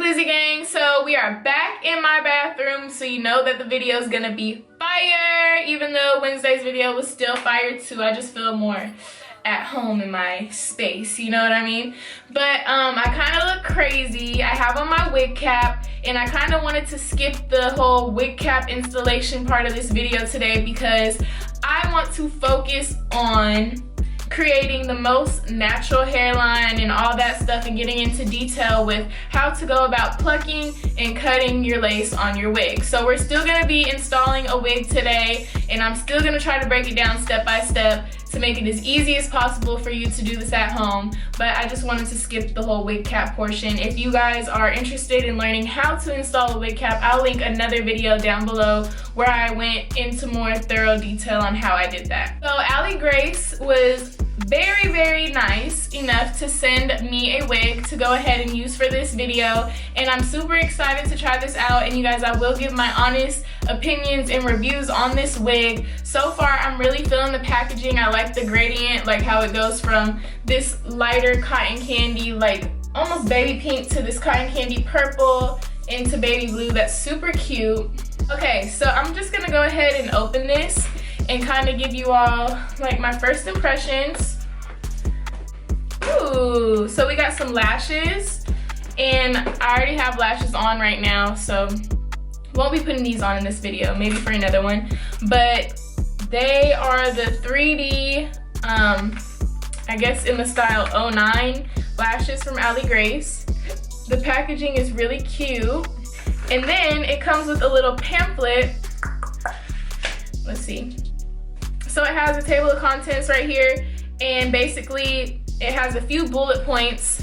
Lizzie gang? So we are back in my bathroom, so you know that the video is gonna be fire, even though Wednesday's video was still fire too. I just feel more at home in my space, you know what I mean? But I kind of look crazy. I have on my wig cap, and I kind of wanted to skip the whole wig cap installation part of this video today because I want to focus on creating the most natural hairline and all that stuff, and getting into detail with how to go about plucking and cutting your lace on your wig. So we're still going to be installing a wig today, and I'm still going to try to break it down step by step to make it as easy as possible for you to do this at home. But I just wanted to skip the whole wig cap portion. If you guys are interested in learning how to install a wig cap, I'll link another video down below where I went into more thorough detail on how I did that. So Allie Grace was very nice enough to send me a wig to go ahead and use for this video, and I'm super excited to try this out. And you guys, I will give my honest opinions and reviews on this wig. So far I'm really feeling the packaging. I like the gradient, like how it goes from this lighter cotton candy, like almost baby pink, to this cotton candy purple into baby blue. That's super cute. Okay, so I'm just gonna go ahead and open this and kind of give you all like my first impressions. Ooh, so we got some lashes, and I already have lashes on right now, so won't be putting these on in this video, maybe for another one. But they are the 3D, I guess in the style 09 lashes from Allie Grace. The packaging is really cute, and then it comes with a little pamphlet. Let's see. So it has a table of contents right here, and basically it has a few bullet points,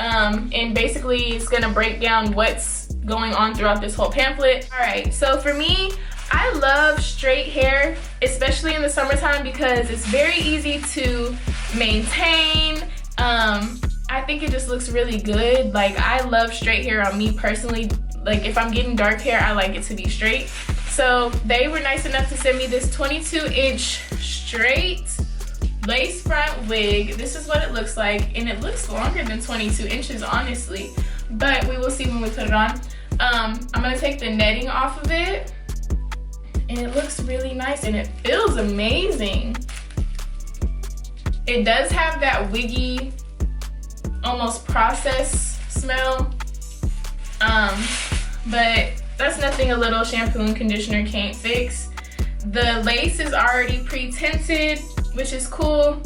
and basically it's gonna break down what's going on throughout this whole pamphlet. All right, so for me, I love straight hair, especially in the summertime, because it's very easy to maintain. I think it just looks really good. Like, I love straight hair on me personally. Like, if I'm getting dark hair, I like it to be straight. So they were nice enough to send me this 22-inch straight lace front wig. This is what it looks like, and it looks longer than 22 inches, honestly, but we will see when we put it on. I'm gonna take the netting off of it, and it looks really nice, and it feels amazing. It does have that wiggy, almost processed smell, but that's nothing a little shampoo and conditioner can't fix. The lace is already pre-tinted, which is cool.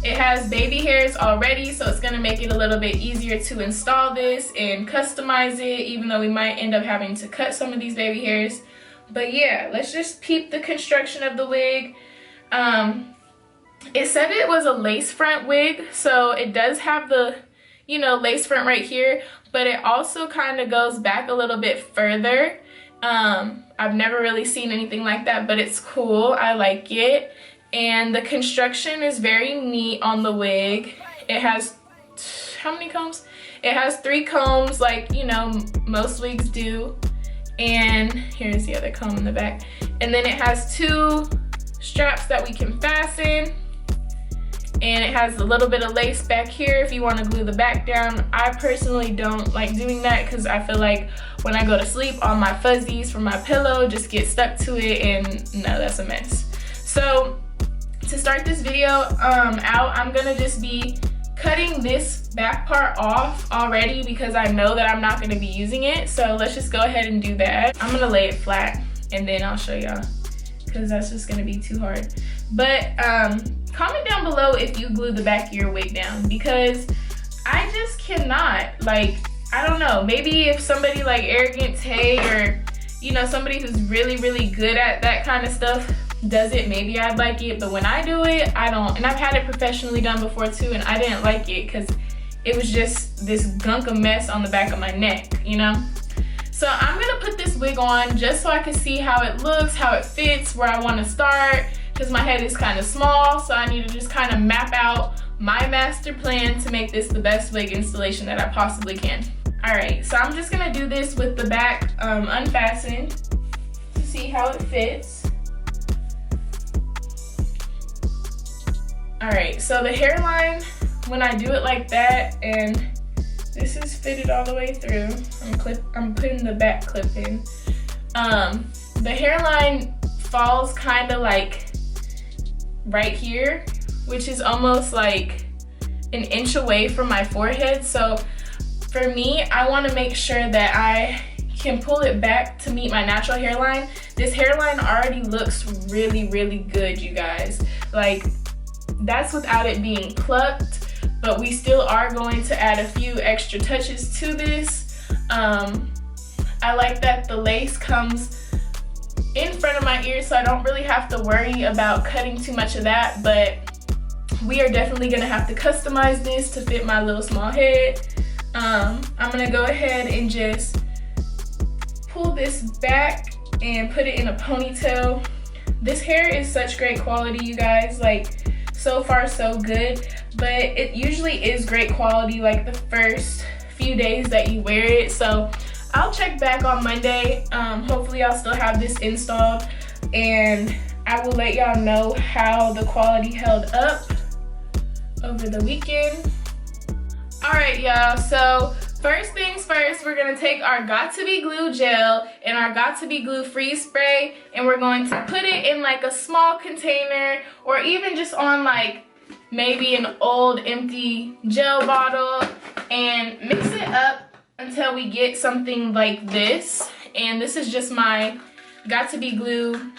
It has baby hairs already, so it's gonna make it a little bit easier to install this and customize it, even though we might end up having to cut some of these baby hairs. But yeah, let's just peep the construction of the wig. It said it was a lace front wig, so it does have the, you know, lace front right here, but it also kind of goes back a little bit further. I've never really seen anything like that, but it's cool. I like it. And the construction is very neat on the wig. It has, how many combs? It has 3 combs, like, you know, most wigs do. And here's the other comb in the back. And then it has 2 straps that we can fasten. And it has a little bit of lace back here if you want to glue the back down. I personally don't like doing that because I feel like when I go to sleep, all my fuzzies from my pillow just get stuck to it, and no, that's a mess. So to start this video out, I'm gonna just be cutting this back part off already because I know that I'm not gonna be using it. So let's just go ahead and do that. I'm gonna lay it flat and then I'll show y'all, because that's just gonna be too hard. But comment down below if you glue the back of your wig down, because I just cannot. Like, I don't know, maybe if somebody like Arrogant Tay, or you know, somebody who's really good at that kind of stuff does it, maybe I'd like it, but when I do it, I don't. And I've had it professionally done before too, and I didn't like it because it was just this gunk of mess on the back of my neck, you know? So I'm gonna put this wig on just so I can see how it looks, how it fits, where I wanna start, because my head is kind of small, so I need to just kind of map out my master plan to make this the best wig installation that I possibly can. All right, so I'm just gonna do this with the back unfastened to see how it fits. All right, so the hairline, when I do it like that and This is fitted all the way through. I'm putting the back clip in. The hairline falls kind of like right here, which is almost like an inch away from my forehead. So for me, I want to make sure that I can pull it back to meet my natural hairline. This hairline already looks really, really good, you guys. Like, that's without it being plucked, but we still are going to add a few extra touches to this. I like that the lace comes in front of my ear, so I don't really have to worry about cutting too much of that, but we are definitely gonna have to customize this to fit my little small head. I'm gonna go ahead and just pull this back and put it in a ponytail. This hair is such great quality, you guys. Like, so far so good, but it usually is great quality like the first few days that you wear it. So I'll check back on Monday. Hopefully I'll still have this installed, and I will let y'all know how the quality held up over the weekend. All right, y'all, so first things first, we're gonna take our Got To Be Glue gel and our Got To Be Glue freeze spray, and we're going to put it in like a small container, or even just on like maybe an old empty gel bottle, and mix it up until we get something like this. And this is just my Got To Be Glue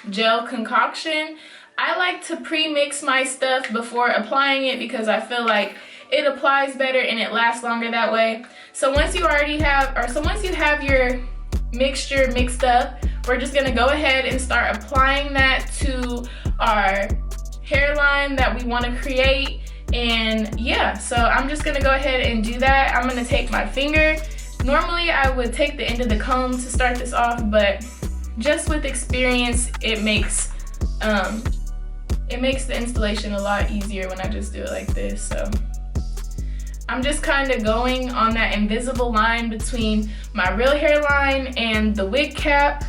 gel concoction. I like to pre-mix my stuff before applying it because I feel like it applies better and it lasts longer that way. So once you have your mixture mixed up, we're just gonna go ahead and start applying that to our hairline that we want to create. And yeah, so I'm just gonna go ahead and do that. I'm gonna take my finger. Normally I would take the end of the comb to start this off, but just with experience, it makes the installation a lot easier when I just do it like this. So I'm just kind of going on that invisible line between my real hairline and the wig cap.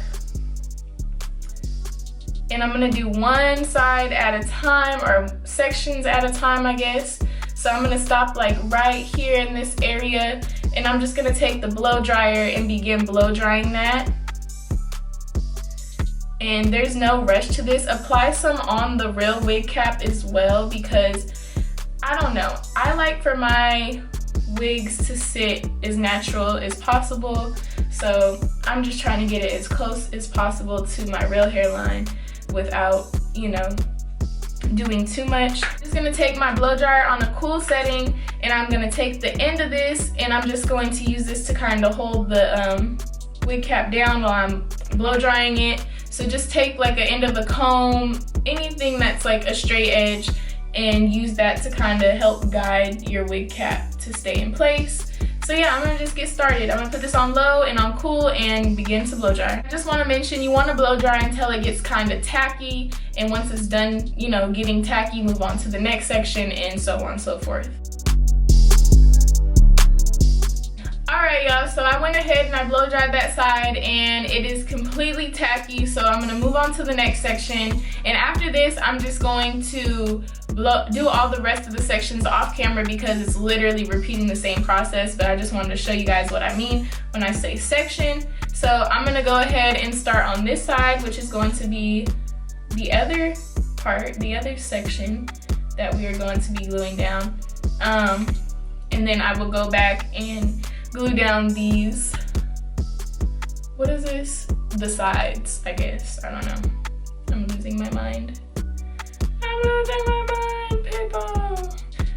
And I'm gonna do one side at a time, or sections at a time, I guess. So I'm gonna stop like right here in this area, and I'm just gonna take the blow dryer and begin blow drying that. And there's no rush to this. Apply some on the real wig cap as well, because I don't know, I like for my wigs to sit as natural as possible. So I'm just trying to get it as close as possible to my real hairline without, you know, doing too much. I'm just gonna take my blow dryer on a cool setting, and I'm gonna take the end of this, and I'm just going to use this to kind of hold the wig cap down while I'm blow drying it. So just take like an end of a comb, anything that's like a straight edge, and use that to kind of help guide your wig cap to stay in place. So yeah, I'm gonna just get started. I'm gonna put this on low and on cool and begin to blow dry. I just wanna mention, you wanna blow dry until it gets kind of tacky, and once it's done, you know, getting tacky, move on to the next section, and so on and so forth. Alright y'all, so I went ahead and I blow dried that side, and it is completely tacky, so I'm gonna move on to the next section. And after this, I'm just going to do all the rest of the sections off camera because it's literally repeating the same process, but I just wanted to show you guys what I mean when I say section. So I'm gonna go ahead and start on this side, which is going to be the other part, the other section that we are going to be gluing down. And then I will go back and glue down these, what is this? The sides, I guess. I don't know. I'm losing my mind. I'm losing my mind, people.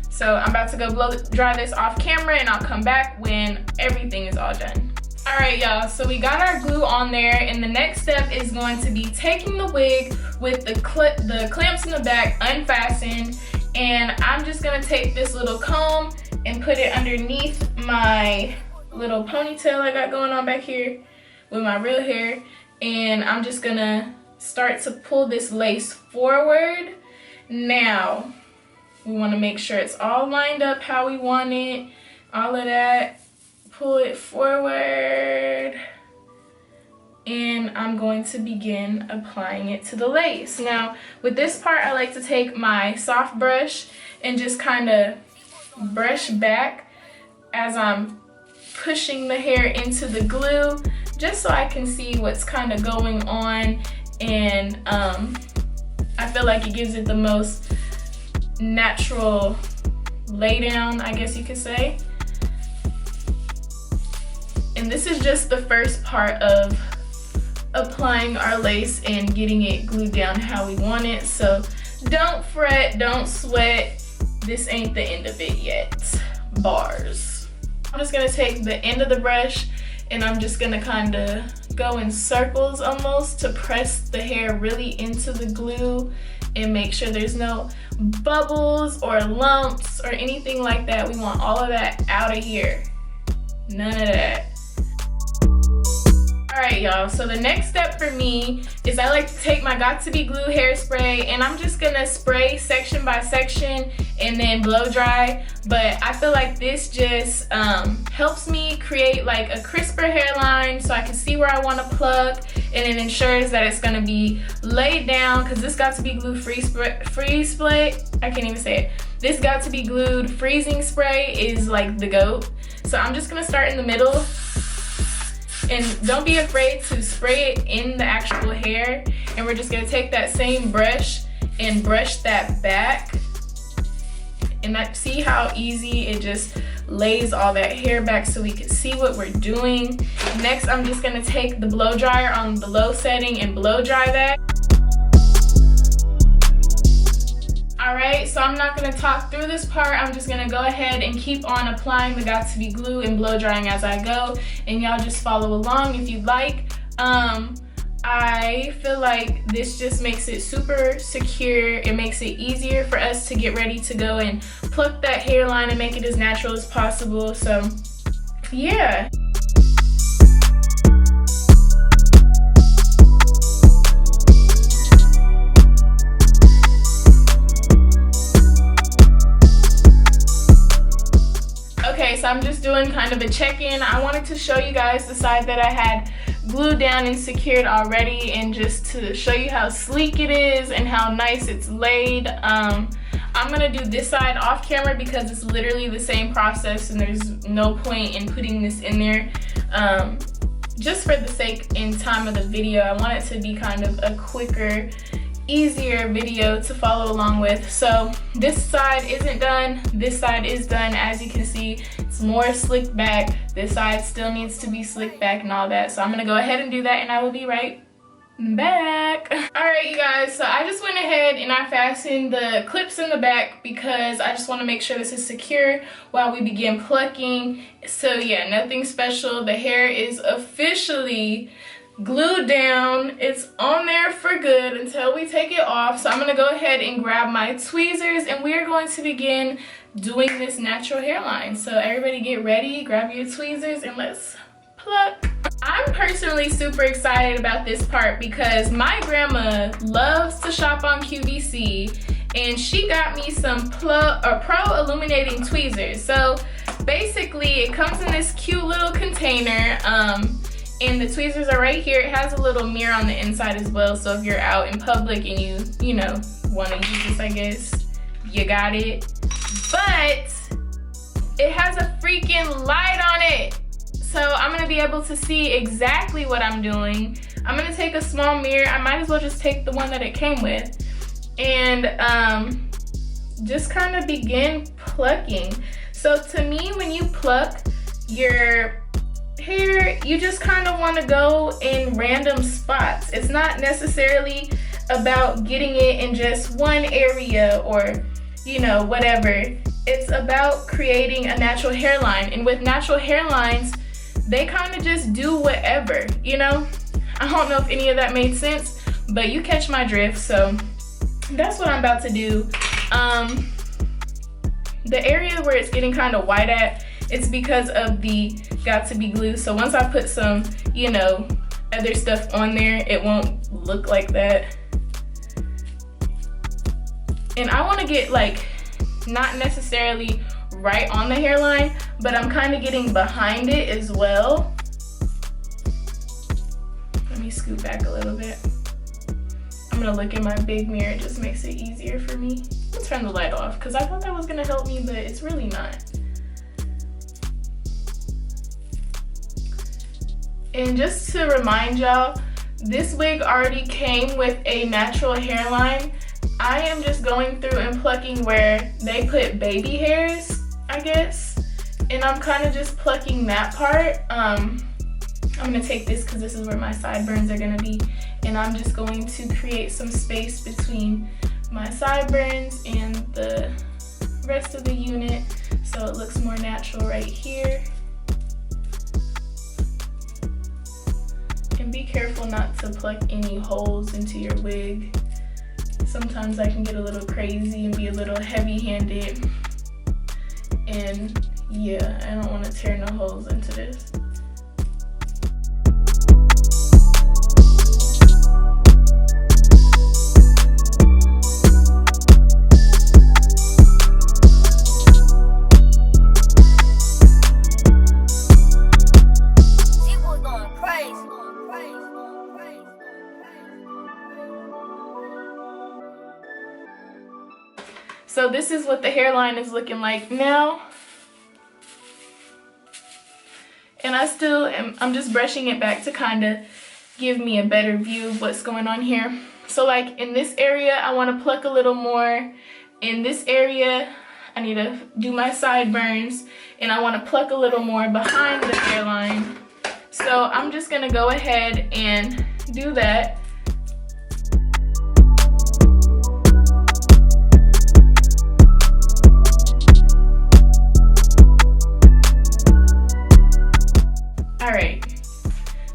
So I'm about to go blow dry this off camera, and I'll come back when everything is all done. All right, y'all, so we got our glue on there, and the next step is going to be taking the wig with the clamps in the back unfastened, and I'm just gonna take this little comb and put it underneath my little ponytail I got going on back here with my real hair, and I'm just gonna start to pull this lace forward. Now we want to make sure it's all lined up how we want it, all of that. Pull it forward, and I'm going to begin applying it to the lace. Now with this part, I like to take my soft brush and just kind of brush back as I'm pushing the hair into the glue, just so I can see what's kind of going on. And I feel like it gives it the most natural lay down, I guess you could say. And this is just the first part of applying our lace and getting it glued down how we want it. So don't fret, don't sweat. This ain't the end of it yet. Bars. I'm just gonna take the end of the brush and I'm just gonna kind of go in circles almost to press the hair really into the glue and make sure there's no bubbles or lumps or anything like that. We want all of that out of here. None of that. Alright y'all, so the next step for me is I like to take my Got To Be Glue hairspray and I'm just gonna spray section by section and then blow dry. But I feel like this just helps me create like a crisper hairline so I can see where I want to pluck, and it ensures that it's gonna be laid down, because this Got To Be Glue freeze spray, I can't even say it. This Got To Be Glued freezing spray is like the GOAT. So I'm just gonna start in the middle. And don't be afraid to spray it in the actual hair. And we're just gonna take that same brush and brush that back. And see how easy it just lays all that hair back so we can see what we're doing. Next, I'm just gonna take the blow dryer on the low setting and blow dry that. Alright, so I'm not going to talk through this part. I'm just going to go ahead and keep on applying the Got To Be Glue and blow drying as I go. And y'all just follow along if you'd like. I feel like this just makes it super secure. It makes it easier for us to get ready to go and pluck that hairline and make it as natural as possible. So, yeah. So I'm just doing kind of a check-in. I wanted to show you guys the side that I had glued down and secured already, and just to show you how sleek it is and how nice it's laid. I'm gonna do this side off camera because it's literally the same process and there's no point in putting this in there. Just for the sake and time of the video, I want it to be kind of a quicker, easier video to follow along with. So this side isn't done, this side is done. As you can see, it's more slicked back. This side still needs to be slicked back and all that. So I'm gonna go ahead and do that and I will be right back. Alright you guys, so I just went ahead and I fastened the clips in the back because I just want to make sure this is secure while we begin plucking. So yeah, nothing special. The hair is officially glued down. It's on there for good until we take it off. So I'm going to go ahead and grab my tweezers and we are going to begin doing this natural hairline. So everybody get ready, grab your tweezers and let's pluck. I'm personally super excited about this part because my grandma loves to shop on QVC and she got me some Pro illuminating tweezers. So basically it comes in this cute little container. And the tweezers are right here. It has a little mirror on the inside as well. So if you're out in public and you know, want to use this, I guess, you got it. But it has a freaking light on it. So I'm going to be able to see exactly what I'm doing. I'm going to take a small mirror. I might as well just take the one that it came with. And just kind of begin plucking. So to me, when you pluck your hair, you just kind of want to go in random spots. It's not necessarily about getting it in just one area or, you know, whatever. It's about creating a natural hairline. And with natural hairlines, they kind of just do whatever, you know? I don't know if any of that made sense, but you catch my drift. So that's what I'm about to do. The area where it's getting kind of white at, it's because of the Got To Be Glue. So once I put some, you know, other stuff on there, it won't look like that. And I want to get like, not necessarily right on the hairline, but I'm kind of getting behind it as well. Let me scoot back a little bit. I'm gonna look in my big mirror. It just makes it easier for me. Let's turn the light off because I thought that was gonna help me, but it's really not. And just to remind y'all, this wig already came with a natural hairline. I am just going through and plucking where they put baby hairs, I guess. And I'm kind of just plucking that part. I'm gonna take this because this is where my sideburns are gonna be. And I'm just going to create some space between my sideburns and the rest of the unit so it looks more natural right here. And be careful not to pluck any holes into your wig. Sometimes I can get a little crazy and be a little heavy-handed. And yeah, I don't want to tear no holes into this. So this is what the hairline is looking like now. And I'm just brushing it back to kind of give me a better view of what's going on here. So like in this area, I want to pluck a little more. In this area, I need to do my sideburns, and I want to pluck a little more behind the hairline. So I'm just going to go ahead and do that. Alright,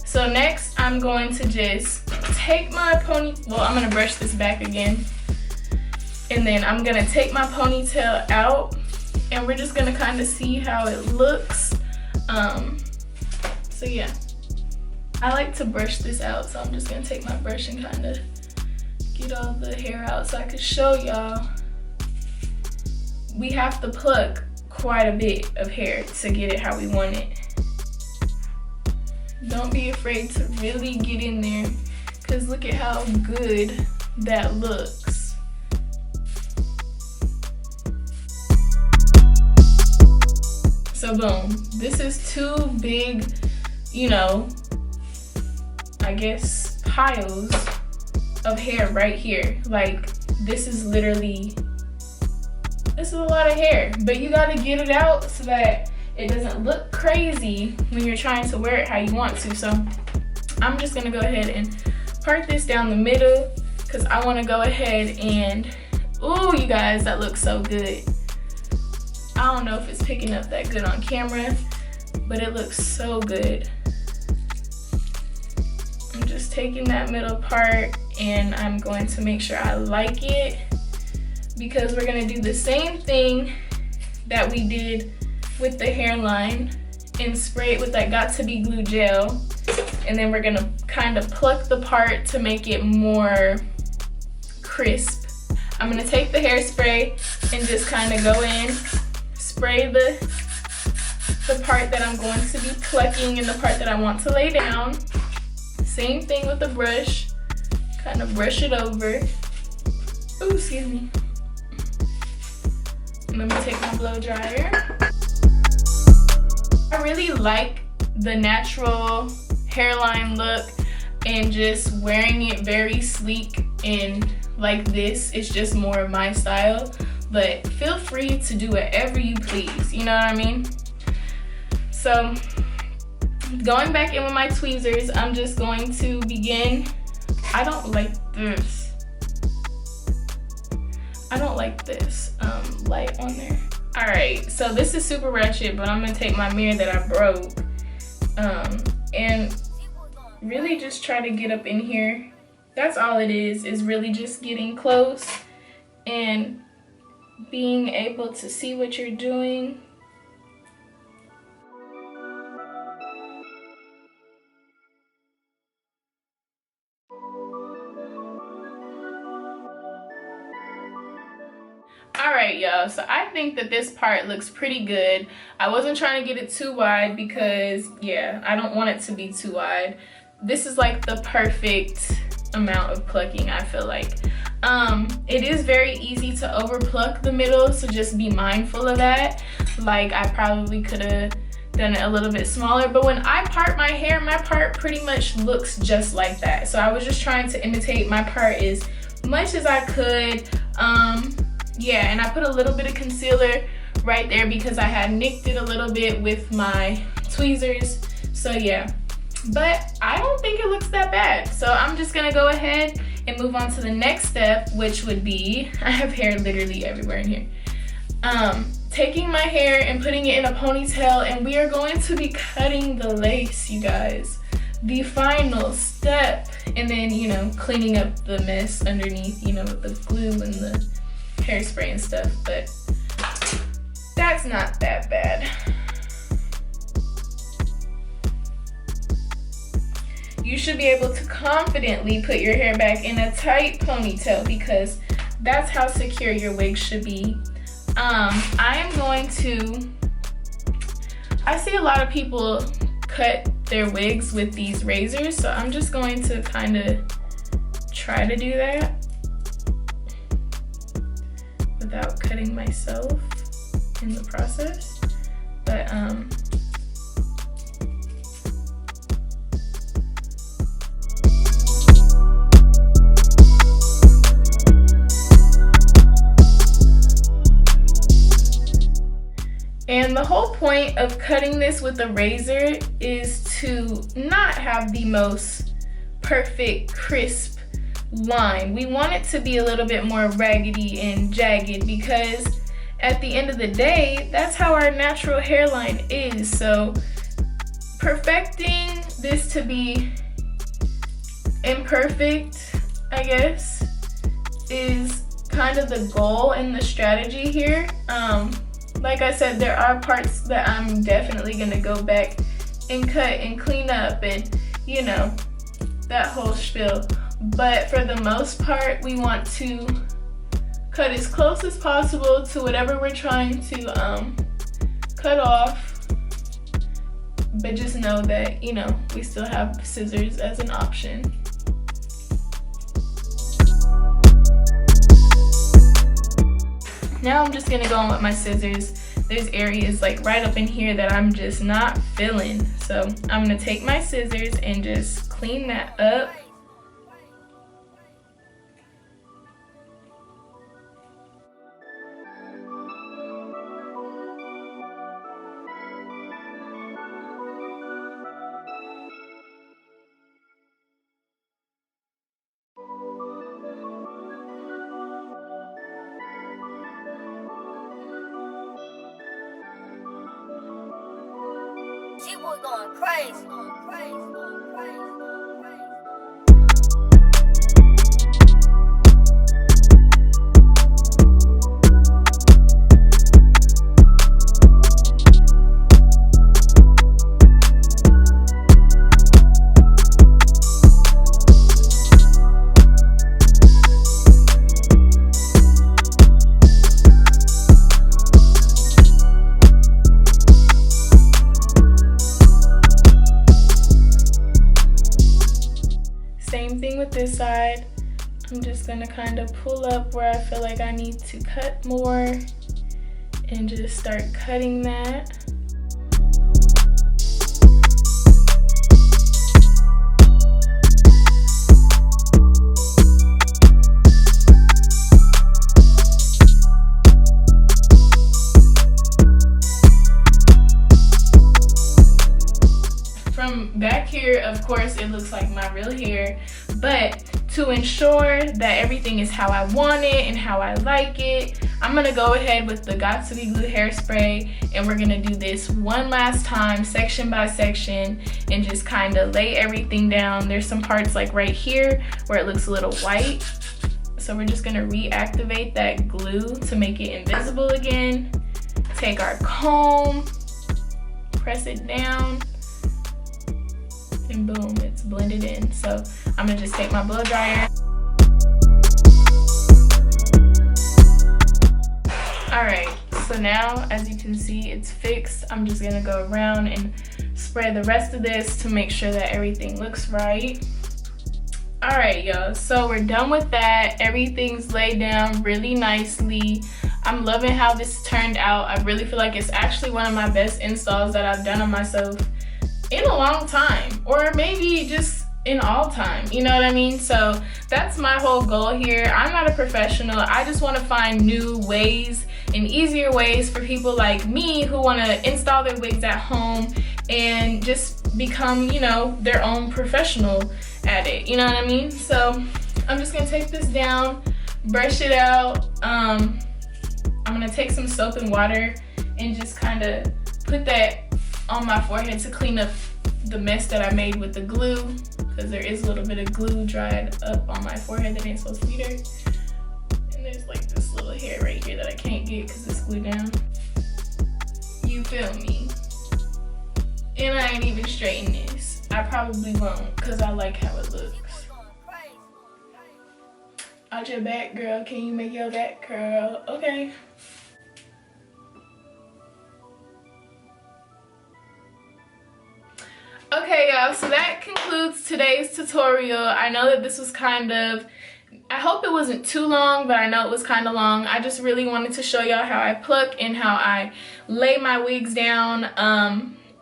so next I'm going to just take my I'm going to brush this back again. And then I'm going to take my ponytail out, and we're just going to kind of see how it looks. So yeah, I like to brush this out, so I'm just going to take my brush and kind of get all the hair out so I can show y'all. We have to pluck quite a bit of hair to get it how we want it. Don't be afraid to really get in there, because look at how good that looks. So boom, this is two big, you know, I guess piles of hair right here. Like this is a lot of hair, but you gotta get it out so that it doesn't look crazy when you're trying to wear it how you want to. So I'm just gonna go ahead and part this down the middle because I wanna go ahead and, ooh, you guys, that looks so good. I don't know if it's picking up that good on camera, but it looks so good. I'm just taking that middle part and I'm going to make sure I like it, because we're gonna do the same thing that we did with the hairline and spray it with that Got To Be glue gel, and then we're gonna kind of pluck the part to make it more crisp. I'm gonna take the hairspray and just kind of go in, spray the part that I'm going to be plucking and the part that I want to lay down. Same thing with the brush, kind of brush it over. Ooh, excuse me. Let me take my blow dryer. I really like the natural hairline look, and just wearing it very sleek and like this is just more of my style, but feel free to do whatever you please, you know what I mean? So going back in with my tweezers, I'm just going to begin. I don't like this light on there. All right, so this is super ratchet, but I'm gonna take my mirror that I broke and really just try to get up in here. That's all it is really just getting close and being able to see what you're doing. Alright y'all, so I think that this part looks pretty good. I wasn't trying to get it too wide because, yeah, I don't want it to be too wide. This is like the perfect amount of plucking, I feel like. It is very easy to over pluck the middle, so just be mindful of that. Like I probably could have done it a little bit smaller. But when I part my hair, my part pretty much looks just like that. So I was just trying to imitate my part as much as I could. Yeah, and I put a little bit of concealer right there because I had nicked it a little bit with my tweezers. So yeah, but I don't think it looks that bad. So I'm just gonna go ahead and move on to the next step, which would be, I have hair literally everywhere in here. Taking my hair and putting it in a ponytail, and we are going to be cutting the lace, you guys. The final step, and then, you know, cleaning up the mess underneath, you know, with the glue and the hairspray and stuff, but that's not that bad. You should be able to confidently put your hair back in a tight ponytail because that's how secure your wig should be. I am going to, I see a lot of people cut their wigs with these razors, so I'm just going to kind of try to do that without cutting myself in the process. But and the whole point of cutting this with a razor is to not have the most perfect, crisp line. We want it to be a little bit more raggedy and jagged because at the end of the day, that's how our natural hairline is. So perfecting this to be imperfect, I guess, is kind of the goal and the strategy here. Like I said, there are parts that I'm definitely gonna go back and cut and clean up and, you know, that whole spiel. But for the most part, we want to cut as close as possible to whatever we're trying to cut off. But just know that, you know, we still have scissors as an option. Now I'm just gonna go on with my scissors. There's areas like right up in here that I'm just not feeling. So I'm gonna take my scissors and just clean that up. She was going crazy, going crazy, going crazy. Same thing with this side. I'm just gonna kind of pull up where I feel like I need to cut more and just start cutting that. From back here, of course, it looks like my real hair, but to ensure that everything is how I want it and how I like it, I'm gonna go ahead with the Got To Be Glue hairspray, and we're gonna do this one last time, section by section, and just kind of lay everything down. There's some parts like right here where it looks a little white, so we're just gonna reactivate that glue to make it invisible again. Take our comb, press it down, and boom, it's blended in. So I'm gonna just take my blow dryer. All right, so now as you can see, it's fixed. I'm just gonna go around and spray the rest of this to make sure that everything looks right. All right, y'all, so we're done with that. Everything's laid down really nicely. I'm loving how this turned out. I really feel like it's actually one of my best installs that I've done on myself in a long time, or maybe just in all time, you know what I mean? So that's my whole goal here. I'm not a professional. I just want to find new ways and easier ways for people like me who want to install their wigs at home and just become, you know, their own professional at it, you know what I mean? So I'm just gonna take this down, brush it out. I'm gonna take some soap and water and just kind of put that on my forehead to clean up the mess that I made with the glue, because there is a little bit of glue dried up on my forehead that ain't supposed to be there. And there's like this little hair right here that I can't get because it's glued down. You feel me? And I ain't even straighten this. I probably won't because I like how it looks. Out your back, girl. Can you make your back curl? Okay. Okay, y'all, so that concludes today's tutorial. I know that this was kind of, I hope it wasn't too long, but I know it was kind of long. I just really wanted to show y'all how I pluck and how I lay my wigs down.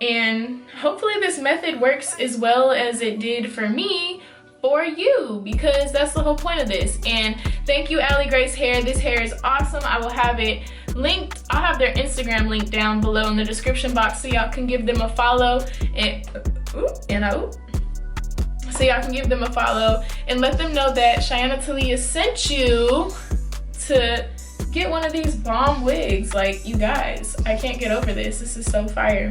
And hopefully this method works as well as it did for me for you, because that's the whole point of this. And thank you, Allie Grace Hair. This hair is awesome. I will have it linked. I'll have their Instagram link down below in the description box so y'all can give them a follow and so y'all can give them a follow and let them know that Cheyenne Talia sent you to get one of these bomb wigs. Like, you guys, I can't get over this. This is so fire.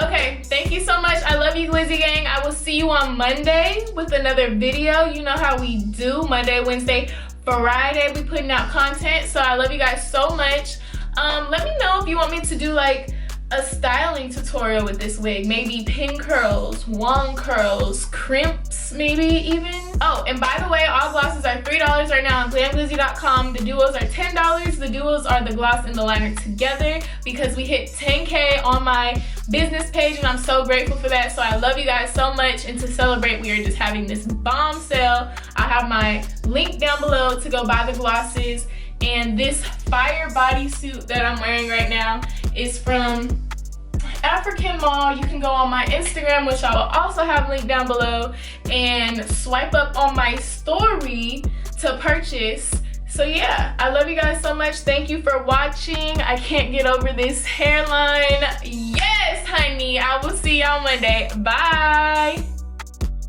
Okay, thank you so much. I love you, Glizzy Gang. I will see you on Monday with another video. You know how we do. Monday, Wednesday, Friday, we putting out content. So I love you guys so much. Let me know if you want me to do like a styling tutorial with this wig. Maybe pin curls, wand curls, crimps, maybe even. Oh, and by the way, all glosses are $3 right now on glamglizzy.com. The duos are $10. The duos are the gloss and the liner together because we hit 10K on my business page and I'm so grateful for that. So I love you guys so much, and to celebrate, we are just having this bomb sale. I have my link down below to go buy the glosses. And this fire bodysuit that I'm wearing right now is from African Mall. You can go on my Instagram, which I will also have linked down below, and swipe up on my story to purchase. So yeah, I love you guys so much. Thank you for watching. I can't get over this hairline. Yes, honey. I will see y'all Monday. Bye.